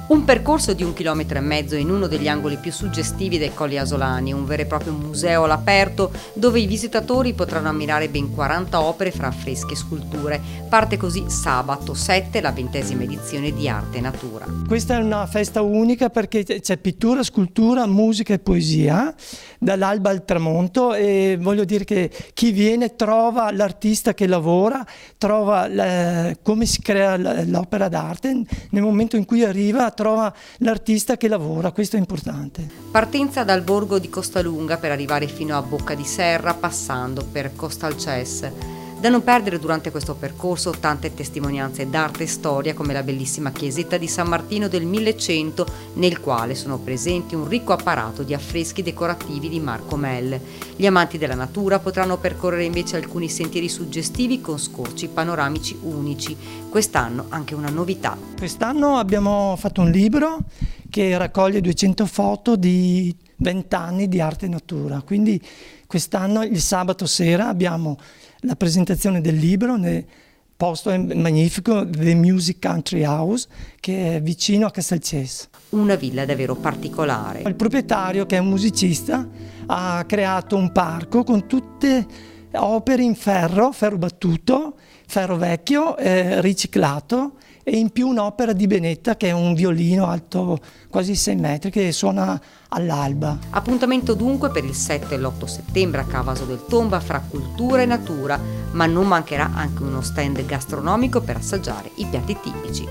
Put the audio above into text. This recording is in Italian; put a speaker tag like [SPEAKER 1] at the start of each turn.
[SPEAKER 1] Un percorso di 1,5 km in uno degli angoli più suggestivi dei Colli Asolani, un vero e proprio museo all'aperto dove i visitatori potranno ammirare ben 40 opere fra affreschi e sculture. Parte così sabato 7, la 20ª edizione di Arte e Natura.
[SPEAKER 2] Questa è una festa unica perché c'è pittura, scultura, musica e poesia dall'alba al tramonto, e voglio dire che chi viene trova l'artista che lavora, trova come si crea l'opera d'arte, nel momento in cui arriva trova l'artista che lavora, questo è importante.
[SPEAKER 1] Partenza dal borgo di Costalunga per arrivare fino a Bocca di Serra, passando per Costalces. Da non perdere durante questo percorso tante testimonianze d'arte e storia, come la bellissima chiesetta di San Martino del 1100, nel quale sono presenti un ricco apparato di affreschi decorativi di Marco Melle. Gli amanti della natura potranno percorrere invece alcuni sentieri suggestivi con scorci panoramici unici. Quest'anno anche una novità.
[SPEAKER 2] Quest'anno abbiamo fatto un libro che raccoglie 200 foto di 20 anni di arte e natura, quindi quest'anno il sabato sera abbiamo la presentazione del libro nel posto magnifico The Music Country House, che è vicino a Castelces.
[SPEAKER 1] Una villa davvero particolare.
[SPEAKER 2] Il proprietario, che è un musicista, ha creato un parco con tutte opere in ferro battuto, ferro vecchio, riciclato, e in più un'opera di Benetta, che è un violino alto quasi 6 metri che suona all'alba.
[SPEAKER 1] Appuntamento dunque per il 7 e l'8 settembre a Cavaso del Tomba fra cultura e natura, ma non mancherà anche uno stand gastronomico per assaggiare i piatti tipici.